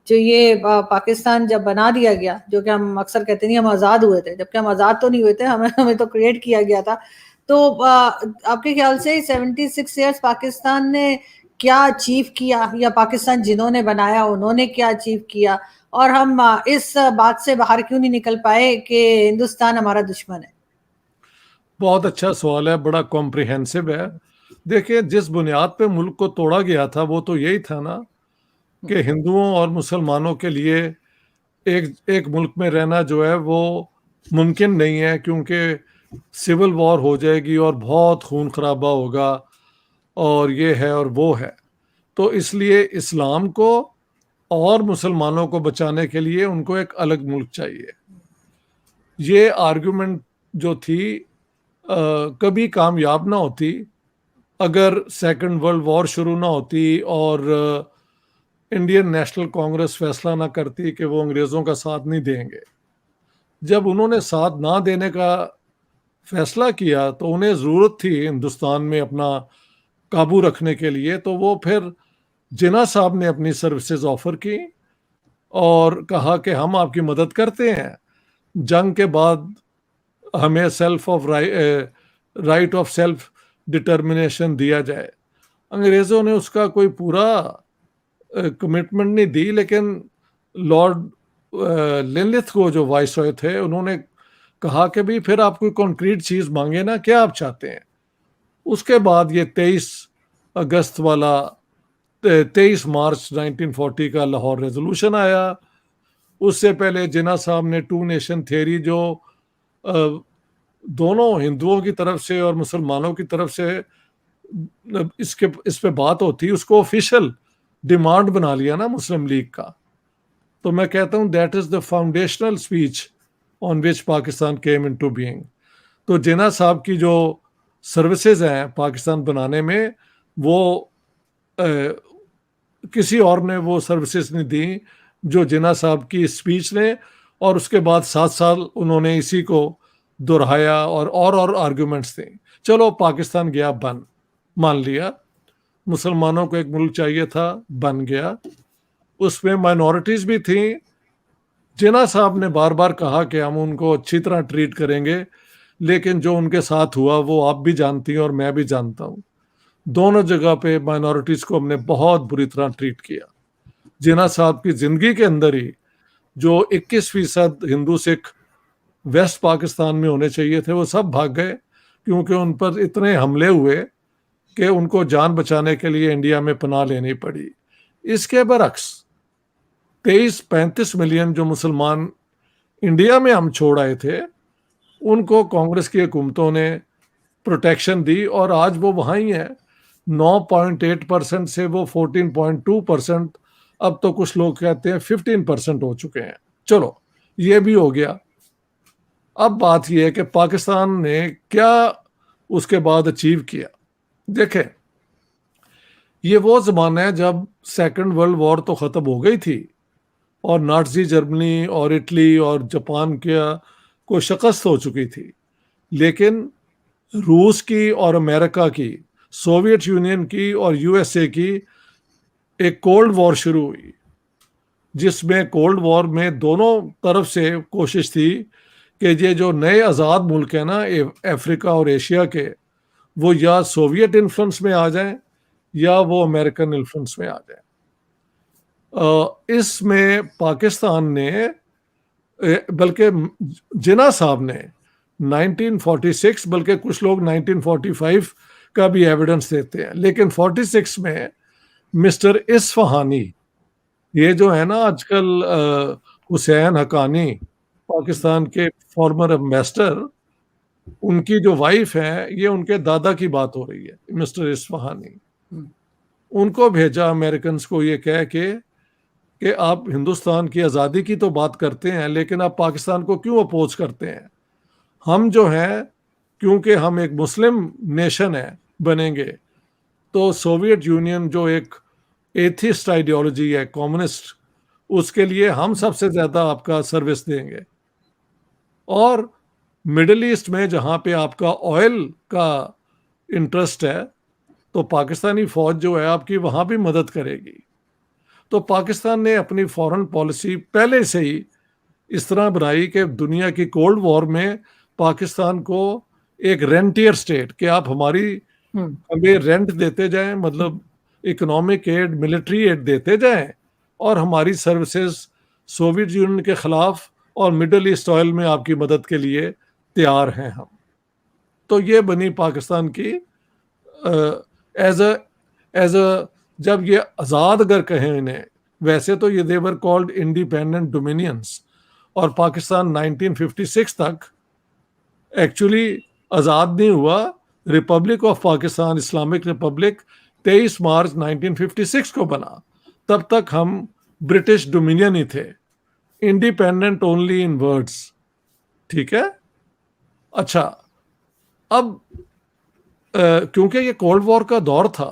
جو یہ پاکستان جب بنا دیا گیا، جو کہ ہم اکثر کہتے نہیں ہم آزاد ہوئے تھے، جبکہ ہم آزاد تو نہیں ہوئے تھے، ہمیں تو کریٹ کیا گیا تھا. تو آپ کے خیال سے 76 ایئرس پاکستان نے کیا اچیو کیا، یا پاکستان جنہوں نے بنایا انہوں نے کیا اچیو کیا، اور ہم اس بات سے باہر کیوں نہیں نکل پائے کہ ہندوستان ہمارا دشمن ہے؟ بہت اچھا سوال ہے، بڑا کمپریہنسو ہے. دیکھیں، جس بنیاد پہ ملک کو توڑا گیا تھا وہ تو یہی تھا نا کہ ہندوؤں اور مسلمانوں کے لیے ایک ملک میں رہنا جو ہے وہ ممکن نہیں ہے، کیونکہ سول وار ہو جائے گی اور بہت خون خرابہ ہوگا اور یہ ہے اور وہ ہے. تو اس لیے اسلام کو اور مسلمانوں کو بچانے کے لیے ان کو ایک الگ ملک چاہیے. یہ آرگومنٹ جو تھی کبھی کامیاب نہ ہوتی اگر سیکنڈ ورلڈ وار شروع نہ ہوتی اور انڈین نیشنل کانگریس فیصلہ نہ کرتی کہ وہ انگریزوں کا ساتھ نہیں دیں گے. جب انہوں نے ساتھ نہ دینے کا فیصلہ کیا تو انہیں ضرورت تھی ہندوستان میں اپنا قابو رکھنے کے لیے، تو وہ پھر جناح صاحب نے اپنی سروسز آفر کی اور کہا کہ ہم آپ کی مدد کرتے ہیں، جنگ کے بعد ہمیں رائٹ آف سیلف ڈٹرمنیشن دیا جائے. انگریزوں نے اس کا کوئی پورا کمٹمنٹ نہیں دی، لیکن لارڈ لنلتھ کو جو وائس رائے تھے انہوں نے کہا کہ بھی پھر آپ کوئی کنکریٹ چیز مانگے نا، کیا آپ چاہتے ہیں. اس کے بعد یہ 23 مارچ 1940 کا لاہور ریزولوشن آیا. اس سے پہلے جناح صاحب نے 2 نیشن تھیوری جو دونوں ہندوؤں کی طرف سے اور مسلمانوں کی طرف سے اس پہ بات ہوتی، اس کو آفیشل ڈیمانڈ بنا لیا نا مسلم لیگ کا. تو میں کہتا ہوں that is the foundational speech on which Pakistan came in to being. تو جناح صاحب کی جو سروسز ہیں پاکستان بنانے میں، وہ کسی اور نے وہ سروسز نہیں دیں جو جناح صاحب کی اسپیچ نے، اور اس کے بعد 7 سال انہوں نے اسی کو دہرایا اور آرگومنٹس تھے. چلو پاکستان گیا، مان لیا مسلمانوں کو ایک ملک چاہیے تھا، بن گیا. اس میں مائنورٹیز بھی تھیں. جناح صاحب نے بار بار کہا کہ ہم ان کو اچھی طرح ٹریٹ کریں گے، لیکن جو ان کے ساتھ ہوا وہ آپ بھی جانتی ہیں اور میں بھی جانتا ہوں. دونوں جگہ پہ مائنورٹیز کو ہم نے بہت بری طرح ٹریٹ کیا. جناح صاحب کی زندگی کے اندر ہی جو 21% ہندو سکھ ویسٹ پاکستان میں ہونے چاہیے تھے وہ سب بھاگ گئے، کیونکہ ان پر اتنے حملے ہوئے کہ ان کو جان بچانے کے لیے انڈیا میں پناہ لینی پڑی. اس کے برعکس 35 ملین جو مسلمان انڈیا میں ہم چھوڑ آئے تھے ان کو کانگریس کی حکومتوں نے پروٹیکشن دی، اور آج وہ وہاں ہی ہیں. 9.8% سے وہ 14.2%، اب تو کچھ لوگ کہتے ہیں 15% ہو چکے ہیں. چلو یہ بھی ہو گیا. اب بات یہ ہے کہ پاکستان نے کیا اس کے بعد اچیو کیا. دیکھیں، یہ وہ زمانہ ہے جب سیکنڈ ورلڈ وار تو ختم ہو گئی تھی اور نازی جرمنی اور اٹلی اور جاپان کو شکست ہو چکی تھی، لیکن روس کی اور امریکہ کی، سوویت یونین کی اور یو ایس اے کی ایک کولڈ وار شروع ہوئی، جس میں کولڈ وار میں دونوں طرف سے کوشش تھی کہ یہ جو نئے آزاد ملک ہیں نا افریقہ اور ایشیا کے، وہ یا سوویت انفلوئنس میں آ جائیں یا وہ امریکن انفلوئنس میں آ جائیں. اس میں پاکستان نے، بلکہ جناح صاحب نے 1946، بلکہ کچھ لوگ 1945 کا بھی ایویڈنس دیتے ہیں، لیکن 46 میں مسٹر اصفہانی، یہ جو ہے نا آج کل حسین حقانی پاکستان کے فارمر ایمبیسڈر، ان کی جو وائف ہے، یہ ان کے دادا کی بات ہو رہی ہے، مسٹر اصفہانی. ان کو بھیجا امریکنز کو یہ کہہ کے کہ آپ ہندوستان کی آزادی کی تو بات کرتے ہیں لیکن آپ پاکستان کو کیوں اپوز کرتے ہیں. ہم جو ہیں، کیونکہ ہم ایک مسلم نیشن ہے بنیں گے، تو سوویت یونین جو ایک ایتھیسٹ آئیڈیالوجی ہے، کمیونسٹ، اس کے لیے ہم سب سے زیادہ آپ کا سروس دیں گے. اور مڈل ایسٹ میں جہاں پہ آپ کا آئل کا انٹرسٹ ہے، تو پاکستانی فوج جو ہے آپ کی وہاں بھی مدد کرے گی. تو پاکستان نے اپنی فورن پالیسی پہلے سے ہی اس طرح بنائی کہ دنیا کی کولڈ وار میں پاکستان کو ایک رینٹیئر اسٹیٹ کہ آپ ہمیں رینٹ دیتے جائیں، مطلب اکنامک ایڈ، ملٹری ایڈ دیتے جائیں، اور ہماری سروسز سوویت یونین کے خلاف اور مڈل ایسٹ آئل میں آپ کی مدد کے لیے تیار ہیں ہم. تو یہ بنی پاکستان کی ایز اے جب یہ آزاد اگر کہیں انہیں، ویسے تو یہ دیور کالڈ انڈیپینڈنٹ ڈومینینس، اور پاکستان 1956 تک ایکچولی آزاد نہیں ہوا. Republic of Pakistan, Islamic republic 23 March 1956 کو بنا. تب تک ہم برٹش ڈومینین ہی تھے، انڈیپینڈنٹ اونلی ان ورڈز. ٹھیک ہے. اچھا، اب کیونکہ یہ کولڈ وار کا دور تھا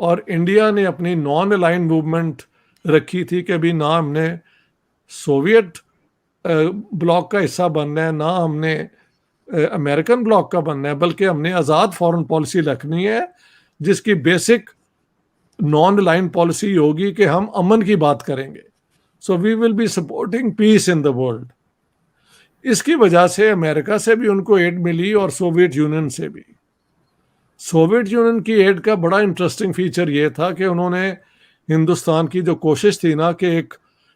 اور انڈیا نے اپنی نان الائن موومنٹ رکھی تھی کہ بھی نہ ہم نے سوویت بلاک کا حصہ بننا ہے، نہ ہم نے امریکن بلاک کا بننا ہے، بلکہ ہم نے آزاد فورن پالیسی رکھنی ہے جس کی بیسک نان الائن پالیسی ہوگی کہ ہم امن کی بات کریں گے. So we will be supporting peace in the world. اس کی وجہ سے امریکہ سے بھی ان کو ایڈ ملی اور سوویت یونین سے بھی. سوویت یونین کی ایڈ کا بڑا انٹرسٹنگ فیچر یہ تھا کہ انہوں نے ہندوستان کی جو کوشش تھی نا کہ ایک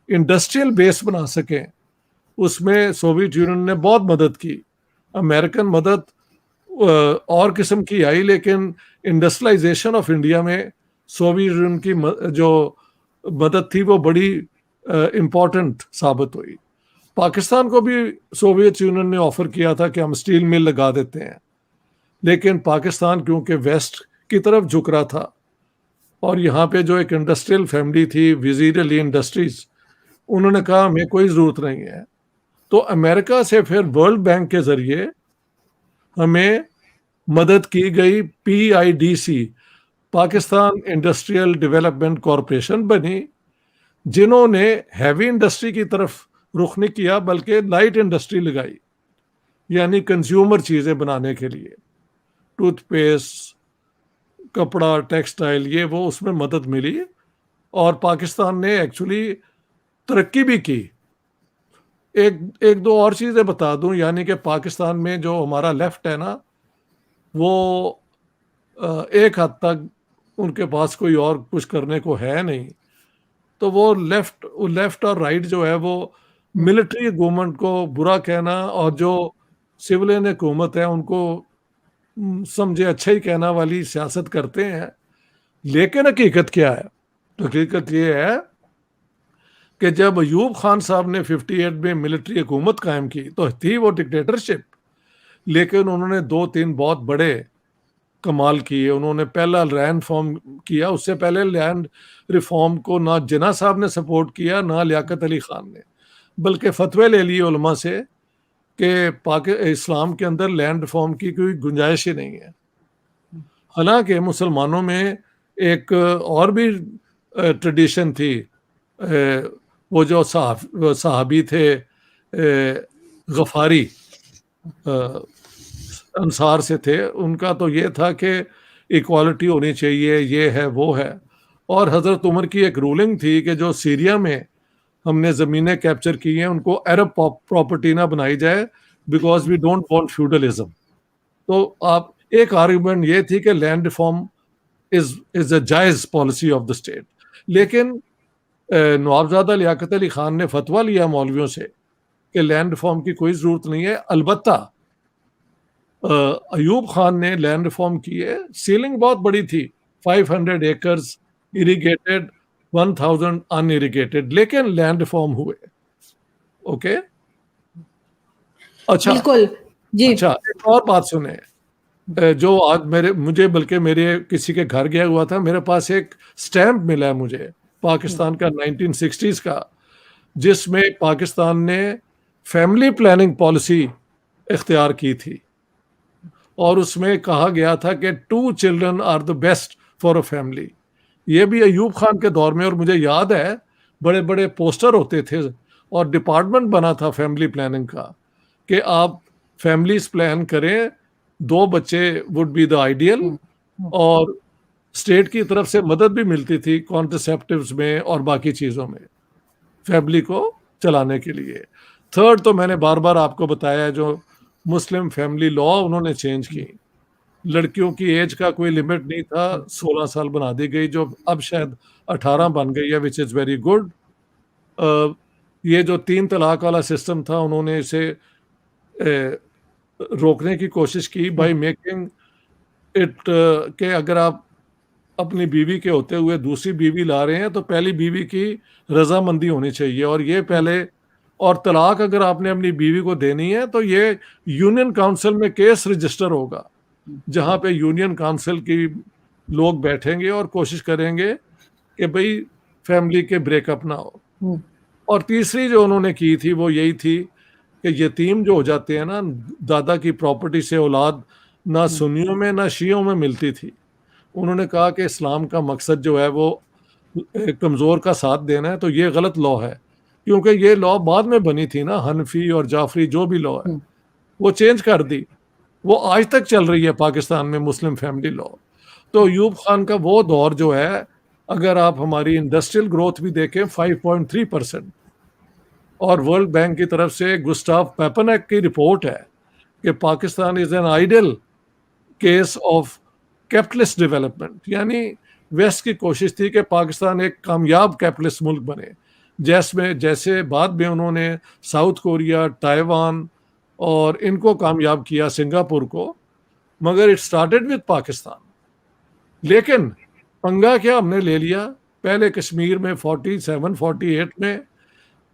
انڈسٹریل بیس بنا سکیں، اس میں سوویت یونین نے بہت مدد کی. امریکن مدد اور قسم کی آئی، لیکن انڈسٹریلائزیشن آف انڈیا میں سوویت یونین کی جو مدد تھی وہ بڑی امپورٹنٹ ثابت ہوئی. پاکستان کو بھی سوویت یونین نے آفر کیا تھا کہ ہم اسٹیل مل لگا دیتے ہیں، لیکن پاکستان کیونکہ ویسٹ کی طرف جھک رہا تھا اور یہاں پہ جو ایک انڈسٹریل فیملی تھی وزیر علی انڈسٹریز، انہوں نے کہا ہمیں کوئی ضرورت نہیں ہے. تو امریکہ سے پھر ورلڈ بینک کے ذریعے ہمیں مدد کی گئی. PIDC Pakistan industrial development corporation بنی، جنہوں نے ہیوی انڈسٹری کی طرف رخ نہیں کیا بلکہ لائٹ انڈسٹری لگائی، یعنی کنزیومر چیزیں بنانے کے لیے ٹوتھ پیسٹ، کپڑا، ٹیکسٹائل، یہ وہ اس میں مدد ملی. اور پاکستان نے ایکچولی ترقی بھی کی. ایک دو اور چیزیں بتا دوں، یعنی کہ پاکستان میں جو ہمارا لیفٹ ہے نا، وہ ایک حد تک ان کے پاس کوئی اور کچھ کرنے کو ہے نہیں. تو وہ لیفٹ اور رائٹ جو ہے وہ ملٹری گورنمنٹ کو برا کہنا اور جو سولین حکومت ہے ان کو سمجھے اچھا ہی کہنا والی سیاست کرتے ہیں. لیکن حقیقت کیا ہے؟ حقیقت یہ ہے کہ جب ایوب خان صاحب نے 58 میں ملٹری حکومت قائم کی تو تھی وہ ڈکٹیٹرشپ، لیکن انہوں نے 2-3 بہت بڑے کمال کیے. انہوں نے پہلا لینڈ ریفارم کیا. اس سے پہلے لینڈ ریفارم کو نہ جناح صاحب نے سپورٹ کیا نہ لیاقت علی خان نے، بلکہ فتوے لے لیے علماء سے کہ اسلام کے اندر لینڈ ریفارم کی کوئی گنجائش ہی نہیں ہے. حالانکہ مسلمانوں میں ایک اور بھی ٹریڈیشن تھی. وہ جو صحابی تھے غفاری، انصار سے تھے، ان کا تو یہ تھا کہ ایکوالٹی ہونی چاہیے، یہ ہے وہ ہے. اور حضرت عمر کی ایک رولنگ تھی کہ جو سیریا میں ہم نے زمینیں کیپچر کی ہیں ان کو عرب پراپرٹی نہ بنائی جائے because we don't want feudalism. تو آپ ایک آرگومنٹ یہ تھی کہ لینڈ ریفارم از اے جائز پالیسی آف دا اسٹیٹ. لیکن نوابزادہ لیاقت علی خان نے فتویٰ لیا مولویوں سے کہ لینڈ ریفارم کی کوئی ضرورت نہیں ہے. البتہ ایوب خان نے لینڈ ریفارم کی ہے. سیلنگ بہت بڑی تھی، 500 ایکرز اریگیٹڈ، 1000 ان اریگیٹڈ، لیکن لینڈ ریفارم ہوئے. اوکے، اچھا بالکل جی. اچھا ایک اور بات سنیں، جو آج مجھے بلکہ میرے کسی کے گھر گیا ہوا تھا، میرے پاس ایک سٹیمپ ملا ہے مجھے پاکستان کا 1960s کا، جس میں پاکستان نے فیملی پلاننگ پالیسی اختیار کی تھی اور اس میں کہا گیا تھا کہ 2 children are the best for a family. یہ بھی ایوب خان کے دور میں، اور مجھے یاد ہے بڑے بڑے پوسٹر ہوتے تھے اور ڈپارٹمنٹ بنا تھا فیملی پلاننگ کا کہ آپ فیملیز پلان کریں، 2 بچے would be the ideal. اور اسٹیٹ کی طرف سے مدد بھی ملتی تھی کانٹرسیپٹیوز میں اور باقی چیزوں میں فیملی کو چلانے کے لیے. تھرڈ تو میں نے بار بار آپ کو بتایا ہے جو مسلم فیملی لا انہوں نے چینج کی. لڑکیوں کی ایج کا کوئی لمٹ نہیں تھا, 16 سال بنا دی گئی جو اب شاید 18 بن گئی ہے, وچ از ویری گڈ. یہ جو 3 طلاق والا سسٹم تھا انہوں نے اسے روکنے کی کوشش کی بائی میکنگ اٹ کہ اگر آپ اپنی بیوی کے ہوتے ہوئے دوسری بیوی لا رہے ہیں تو پہلی بیوی کی رضامندی ہونی چاہیے, اور یہ پہلے, اور طلاق اگر آپ نے اپنی بیوی کو دینی ہے تو یہ یونین کاؤنسل میں کیس رجسٹر ہوگا, جہاں پہ یونین کاؤنسل کی لوگ بیٹھیں گے اور کوشش کریں گے کہ بھئی فیملی کے بریک اپ نہ ہو. اور تیسری جو انہوں نے کی تھی وہ یہی تھی کہ یتیم جو ہو جاتے ہیں نا, دادا کی پراپرٹی سے اولاد نہ سنیوں میں نہ شیعوں میں ملتی تھی. انہوں نے کہا کہ اسلام کا مقصد جو ہے وہ کمزور کا ساتھ دینا ہے, تو یہ غلط لا ہے, کیونکہ یہ لا بعد میں بنی تھی نا, حنفی اور جعفری جو بھی لا ہے وہ چینج کر دی, وہ آج تک چل رہی ہے پاکستان میں مسلم فیملی لا. تو ایوب خان کا وہ دور جو ہے, اگر آپ ہماری انڈسٹریل گروتھ بھی دیکھیں 5.3%, اور ورلڈ بینک کی طرف سے گسٹاف پیپنیک کی رپورٹ ہے کہ Pakistan is an ideal case of capitalist development, یعنی ویسٹ کی کوشش تھی کہ پاکستان ایک کامیاب کیپٹلسٹ ملک بنے, جیسے بعد میں انہوں نے ساؤتھ کوریا, تائیوان اور ان کو کامیاب کیا, سنگاپور کو, مگر اٹ سٹارٹڈ وتھ پاکستان. لیکن پنگا کیا ہم نے لے لیا, پہلے کشمیر میں 47-48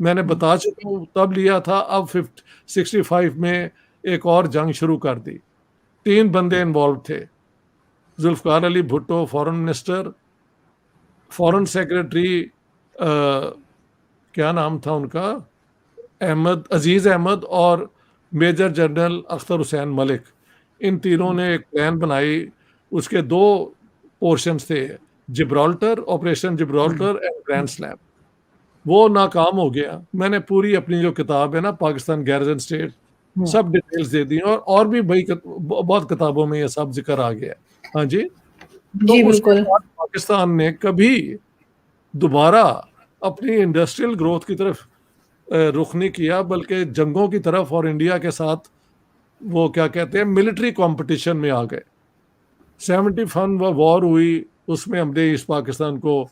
میں نے بتا چکا ہوں تب لیا تھا, اب 65 میں ایک اور جنگ شروع کر دی. 3 بندے انوالو تھے, Zulfikar Ali Bhutto foreign minister, foreign secretary کیا نام تھا ان کا, عزیز احمد, اور میجر جنرل اختر حسین ملک. ان تینوں نے ایک پلان بنائی, اس کے 2 پورشنز تھے, Gibraltar, operation Gibraltar and grand slam. وہ ناکام ہو گیا. میں نے پوری اپنی جو کتاب ہے نا پاکستان گیرزن اسٹیٹ, سب ڈیٹیلز دے دی, اور بھی بہت کتابوں میں یہ سب ذکر آ گیا. ہاں جی, تو اس کے بعد پاکستان نے کبھی دوبارہ اپنی انڈسٹریل گروتھ کی طرف رخ نہیں کیا, بلکہ جنگوں کی طرف, اور انڈیا کے ساتھ وہ کیا کہتے ہیں ملٹری کمپٹیشن میں آ گئے. 71 وار ہوئی, اس میں ہم نے اس پاکستان کو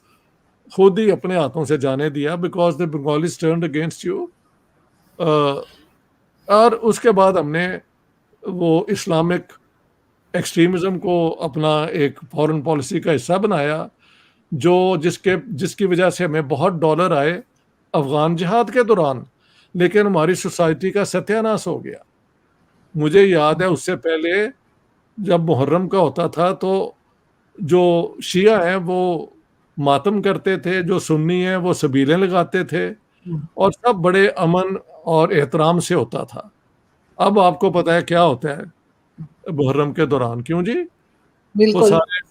خود ہی اپنے ہاتھوں سے جانے دیا, because the Bengalis turned against you. اور اس کے بعد ہم نے وہ اسلامک ایکسٹریمزم کو اپنا ایک فارن پالیسی کا حصہ بنایا, جس کی وجہ سے ہمیں بہت ڈالر آئے افغان جہاد کے دوران, لیکن ہماری سوسائٹی کا ستیہ ناش ہو گیا. مجھے یاد ہے اس سے پہلے جب محرم کا ہوتا تھا تو جو شیعہ ہیں وہ ماتم کرتے تھے, جو سنی ہیں وہ سبیلیں لگاتے تھے, اور سب بڑے امن اور احترام سے ہوتا تھا. اب آپ کو پتا ہے کیا ہوتا ہے محرم کے دوران, کیوں جی, وہ سارے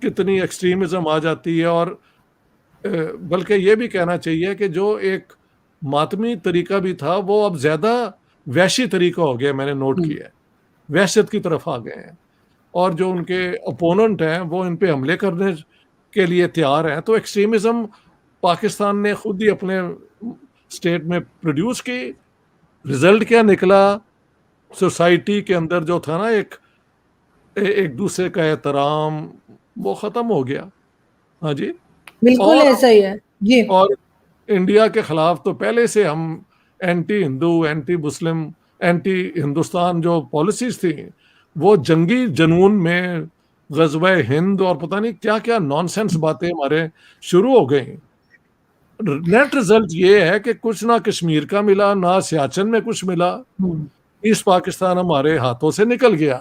کتنی ایکسٹریمزم آ جاتی ہے. اور بلکہ یہ بھی کہنا چاہیے کہ جو ایک ماتمی طریقہ بھی تھا وہ اب زیادہ وحشی طریقہ ہو گیا, میں نے نوٹ کیا ہے, وحشت کی طرف آ گئے ہیں, اور جو ان کے اپوننٹ ہیں وہ ان پہ حملے کرنے کے لیے تیار ہیں. تو ایکسٹریمزم پاکستان نے خود ہی اپنے اسٹیٹ میں پروڈیوس کی. رزلٹ کیا نکلا, سوسائٹی کے اندر جو تھا نا ایک دوسرے کا احترام, وہ ختم ہو گیا. ہاں جی, بالکل ایسا ہی ہے جی. اور انڈیا کے خلاف تو پہلے سے ہم اینٹی ہندو, اینٹی مسلم, اینٹی ہندوستان جو پالیسیز تھیں وہ جنگی جنون میں غزوہ ہند اور پتہ نہیں کیا کیا نان سینس باتیں ہمارے شروع ہو گئیں. نیٹ رزلٹ یہ ہے کہ کچھ نہ کشمیر کا ملا, نہ سیاچن میں کچھ ملا. ایسٹ پاکستان ہمارے ہاتھوں سے نکل گیا.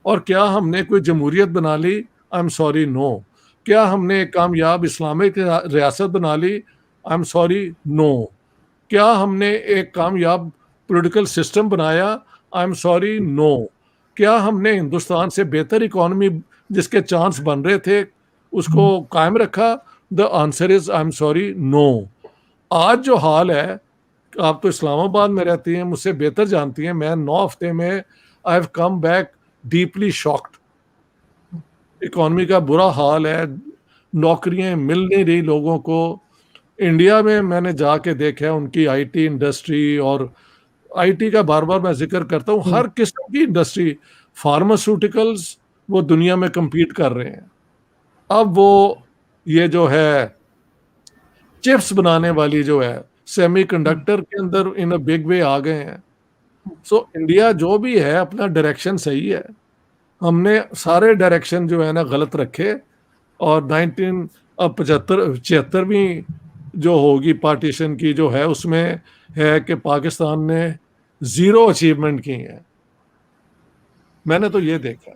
اور کیا ہم نے کوئی جمہوریت بنا لی؟ آئی ایم سوری, نو. کیا ہم نے ایک کامیاب اسلامک ریاست بنا لی؟ آئی ایم سوری, نو. کیا ہم نے ایک کامیاب پولیٹیکل سسٹم بنایا؟ آئی ایم سوری, نو. کیا ہم نے ہندوستان سے بہتر اکانومی جس کے چانس بن رہے تھے اس کو قائم رکھا؟ The answer is I am sorry, no. آج جو حال ہے, آپ تو اسلام آباد میں رہتی ہیں, مجھ سے بہتر جانتی ہیں, میں 9 ہفتے میں I have come back deeply shocked. Economy کا برا حال ہے, نوکریاں مل نہیں رہی لوگوں کو. انڈیا میں نے جا کے دیکھا ہے ان کی آئی ٹی انڈسٹری, اور آئی ٹی کا بار بار میں ذکر کرتا ہوں, ہر قسم کی انڈسٹری, فارماسیوٹیکلز, وہ دنیا میں کمپیٹ کر رہے ہیں. اب وہ یہ جو ہے چپس بنانے والی جو ہے, سیمی کنڈکٹر کے اندر ان بگ وے آ گئے ہیں. سو انڈیا جو بھی ہے اپنا ڈائریکشن صحیح ہے, ہم نے سارے ڈائریکشن جو ہے نا غلط رکھے, اور 76ویں جو ہوگی پارٹیشن کی جو ہے اس میں ہے کہ پاکستان نے زیرو اچیومنٹ کی ہے. میں نے تو یہ دیکھا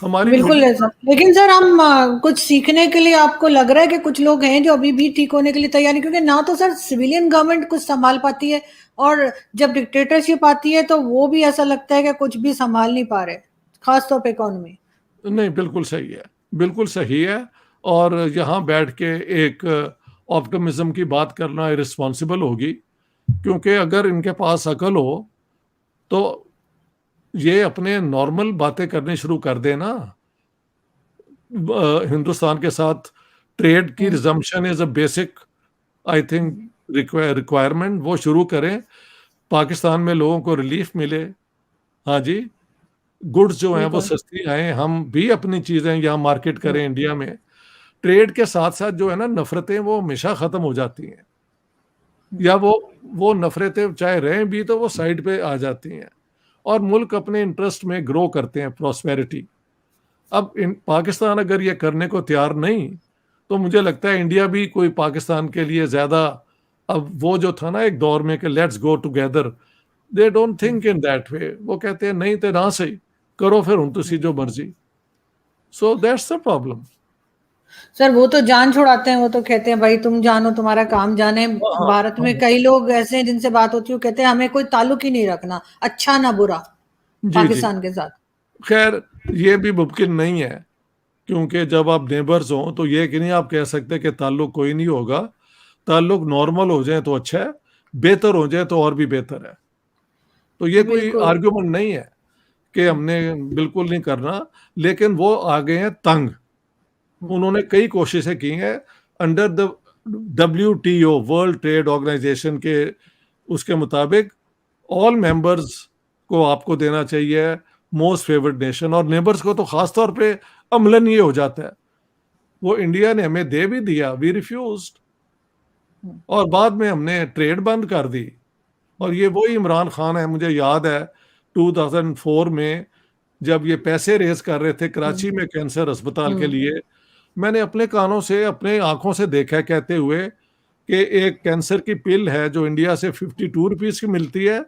ہماری بالکل ہے میڈیا. سر. لیکن سر ہم کچھ سیکھنے کے لیے آپ کو لگ رہا ہے کہ کچھ لوگ ہیں جو ابھی بھی ٹھیک ہونے کے لیے تیار ہیں, کیونکہ نہ تو سر سویلین گورنمنٹ کچھ سنبھال پاتی ہے, اور جب ڈکٹیٹرشپ آتی ہے تو وہ بھی ایسا لگتا ہے کہ کچھ بھی سنبھال نہیں پا رہے, خاص طور پہ اکانومی. نہیں, بالکل صحیح ہے, بالکل صحیح ہے. اور یہاں بیٹھ کے ایک آپٹمزم کی بات کرنا irresponsible ہوگی, کیونکہ اگر ان کے پاس عقل ہو تو یہ اپنے نارمل باتیں کرنی شروع کر دے نا. ہندوستان کے ساتھ ٹریڈ کی resumption is a basic I think requirement, وہ شروع کریں. پاکستان میں لوگوں کو ریلیف ملے, ہاں جی, گڈز جو ہیں وہ سستی آئیں, ہم بھی اپنی چیزیں یہاں مارکیٹ کریں انڈیا میں. ٹریڈ کے ساتھ ساتھ جو ہے نا نفرتیں وہ ہمیشہ ختم ہو جاتی ہیں, یا وہ نفرتیں چاہے رہیں بھی تو وہ سائڈ پہ آ جاتی ہیں, اور ملک اپنے انٹرسٹ میں گرو کرتے ہیں, پراسپیرٹی. اب پاکستان اگر یہ کرنے کو تیار نہیں تو مجھے لگتا ہے انڈیا بھی کوئی پاکستان کے لیے زیادہ, اب وہ جو تھا نا ایک دور میں کہ let's go together, they don't think in that way. وہ کہتے ہیں نہیں تے نہ صحیح کرو پھر ہوں تسی جو مرضی. So that's the problem. سر وہ تو جان چھوڑاتے ہیں, وہ تو کہتے ہیں بھائی تم جانو تمہارا کام جانے. بھارت میں کئی لوگ ایسے ہیں جن سے بات ہوتی ہے, وہ کہتے ہیں ہمیں کوئی تعلق ہی نہیں رکھنا, اچھا نہ برا, جی جی, پاکستان کے ساتھ. خیر یہ بھی ممکن نہیں ہے, کیونکہ جب آپ نیبرز ہوں تو یہ کہ نہیں آپ کہہ سکتے کہ تعلق کوئی نہیں ہوگا. تعلق نارمل ہو جائیں تو اچھا ہے, بہتر ہو جائے تو اور بھی بہتر ہے. تو یہ کوئی بالکل. آرگومنٹ نہیں ہے کہ ہم نے بالکل نہیں کرنا, لیکن وہ آگے ہیں تنگ. انہوں نے کئی کوششیں کی ہیں under the WTO, world trade organisation کے, اس کے مطابق آل ممبرز کو آپ کو دینا چاہیے موسٹ فیورڈ نیشن, اور نیبرز کو تو خاص طور پہ عملاً یہ ہو جاتا ہے. وہ انڈیا نے ہمیں دے بھی دیا, وی ریفیوزڈ, اور بعد میں ہم نے ٹریڈ بند کر دی. اور یہ وہی عمران خان ہے, مجھے یاد ہے 2004 میں جب یہ پیسے ریز کر رہے تھے کراچی میں کینسر اسپتال کے لیے, میں نے اپنے کانوں سے اپنے آنکھوں سے دیکھا کہتے ہوئے کہ ایک کینسر کی پل ہے جو انڈیا سے 52 روپیز کی ملتی ہے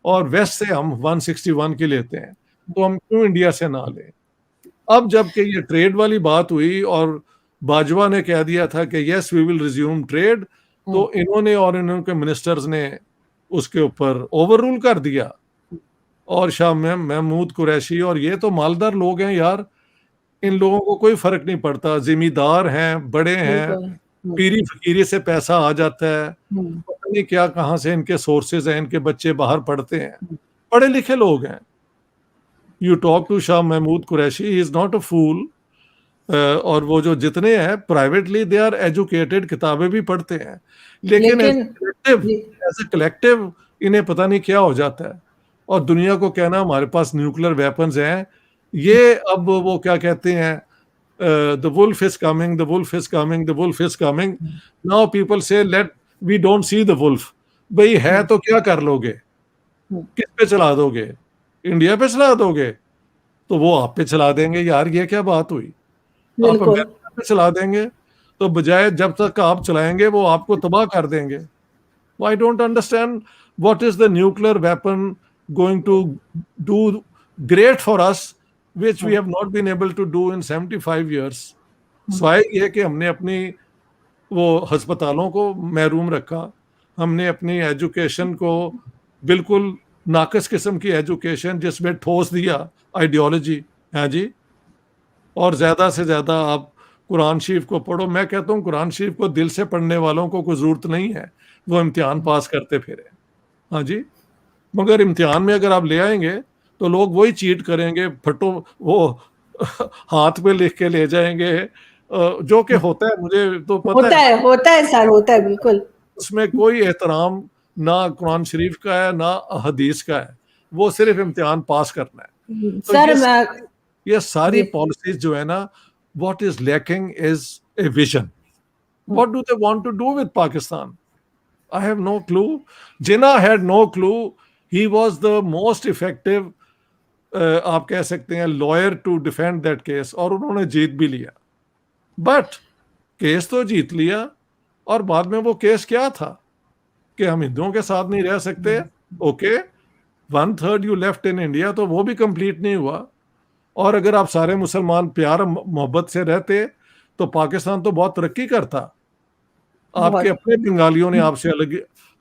اور ویسٹ سے ہم 161 کی لیتے ہیں, تو ہم کیوں انڈیا سے نہ لیں. اب جب کہ یہ ٹریڈ والی بات ہوئی اور باجوہ نے کہہ دیا تھا کہ یس وی ول ریزیوم ٹریڈ, تو انہوں نے اور انہوں کے منسٹرز نے اس کے اوپر اوور رول کر دیا. اور شاہ محمود قریشی اور یہ تو مالدار لوگ ہیں یار, ان لوگوں کو کوئی فرق نہیں پڑتا, ذمہ دار ہیں, بڑے ہیں, پیری فقیری سے پیسہ آ جاتا ہے, پتہ نہیں کیا کہاں سے ان کے سورسز ہیں, ان کے بچے باہر پڑھتے ہیں, پڑھے لکھے لوگ ہیں. You talk to Shah Mahmood Qureshi, he is not a fool. اور وہ جو جتنے ہیں پرائیویٹلی دے آر ایجوکیٹڈ, کتابیں بھی پڑھتے ہیں, لیکن ایز اے کلیکٹیو انہیں پتہ نہیں کیا ہو جاتا ہے. اور دنیا کو کہنا ہمارے پاس نیوکلیر ویپنز ہیں, یہ اب وہ کیا کہتے ہیں, the wolf is coming, the wolf is coming, the wolf is coming. Now people say we don't see the wolf. بھئی ہے تو کیا کر لو گے, کس پہ چلا دو گے, انڈیا پہ چلا دو گے, تو وہ آپ پہ چلا دیں گے. یار یہ کیا بات ہوئی, آپ امریکہ پہ چلا دیں گے, تو بجائے جب تک آپ چلائیں گے وہ آپ کو تباہ کر دیں گے. I don't understand what is the nuclear weapon going to do great for us which we have not been able to do in 75 years. سوائے یہ کہ ہم نے اپنی وہ ہسپتالوں کو محروم رکھا, ہم نے اپنی ایجوکیشن کو بالکل ناقص قسم کی ایجوکیشن جس میں ٹھوس دیا آئیڈیالوجی, ہاں جی. اور زیادہ سے زیادہ آپ قرآن شریف کو پڑھو. میں کہتا ہوں قرآن شریف کو دل سے پڑھنے والوں کو کوئی ضرورت نہیں ہے, وہ امتحان پاس کرتے پھرے, ہاں جی. مگر امتحان میں اگر آپ لے آئیں گے تو لوگ وہی چیٹ کریں گے, پھٹو وہ ہاتھ پہ لکھ کے لے جائیں گے، جو کہ ہوتا ہے، مجھے تو پتہ ہے ہوتا ہے سر، ہوتا ہے بالکل. اس میں کوئی احترام نہ قرآن شریف کا ہے نہ حدیث کا ہے، وہ صرف امتحان پاس کرنا ہے. تو سر میں یہ ساری جی پالیسیز جو ہے نا، what is lacking is a vision. What do they want to do with Pakistan? I have no clue. Jinnah had no clue. He was the most effective آپ کہہ سکتے ہیں lawyer to defend that case، اور انہوں نے جیت بھی لیا. بٹ کیس تو جیت لیا، اور بعد میں وہ کیس کیا تھا کہ ہم ہندوؤں کے ساتھ نہیں رہ سکتے. Okay, 1/3 you left in India, تو وہ بھی کمپلیٹ نہیں ہوا. اور اگر آپ سارے مسلمان پیار محبت سے رہتے تو پاکستان تو بہت ترقی کرتا. آپ کے اپنے بنگالیوں نے آپ سے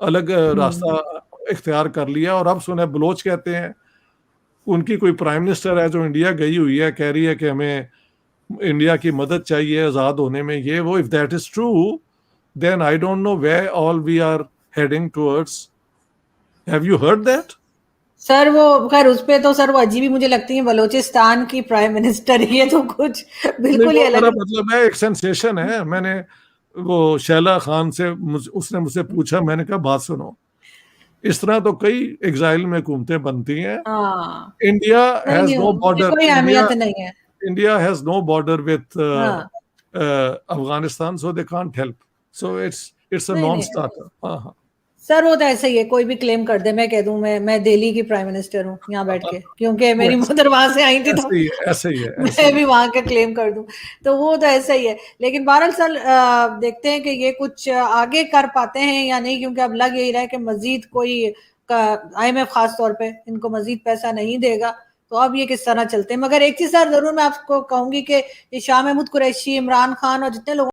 الگ راستہ اختیار کر لیا، اور اب سنیں بلوچ کہتے ہیں، ان کی کوئی پرائم منسٹر ہے جو انڈیا گئی ہوئی ہے، کہہ رہی ہے کہ ہمیں انڈیا کی مدد چاہیے آزاد ہونے میں، یہ وہ. if that is true then I don't know where all we are heading towards. Have you heard that? سر وہ خیر اس پہ تو سر وہ عجیب ہی مجھے لگتی ہیں، بلوچستان کی پرائم منسٹر، یہ تو کچھ بالکل ہی وہ الگ. میرا مطلب ہے ایک سینسیشن ہے. میں نے وہ شیلا خان سے اس نے مجھ سے پوچھا، میں نے کہا بات سنو، اس طرح تو کئی ایگزائل میں حکومتیں بنتی ہیں. ہاں انڈیا ہیز نہیں، نو اس کی بارڈر. کوئی اہمیت نہیں ہے. India has no border with ہاں Afghanistan, so they can't help. So it's a نہیں نہیں non-starter. ہاں. سر وہ تو ایسا ہی ہے، کوئی بھی کلیم کر دے، میں کہہ دوں میں دہلی کی پرائم منسٹر ہوں یہاں بیٹھ کے، کیونکہ میری مدر وہاں سے آئی تھی، تو ایسے ہی ہے. میں بھی وہاں کا کلیم کر دوں، تو وہ تو ایسا ہی ہے. لیکن بہرحال سر دیکھتے ہیں کہ یہ کچھ آگے کر پاتے ہیں یا نہیں، کیونکہ اب لگ یہی رہا ہے کہ مزید کوئی IMF خاص طور پہ ان کو مزید پیسہ نہیں دے گا، تو اب یہ کس طرح چلتے ہیں. مگر ایک چیز سر ضرور میں آپ کو کہوں گی کہ یہ شاہ محمود قریشی، عمران خان اور جتنے لوگ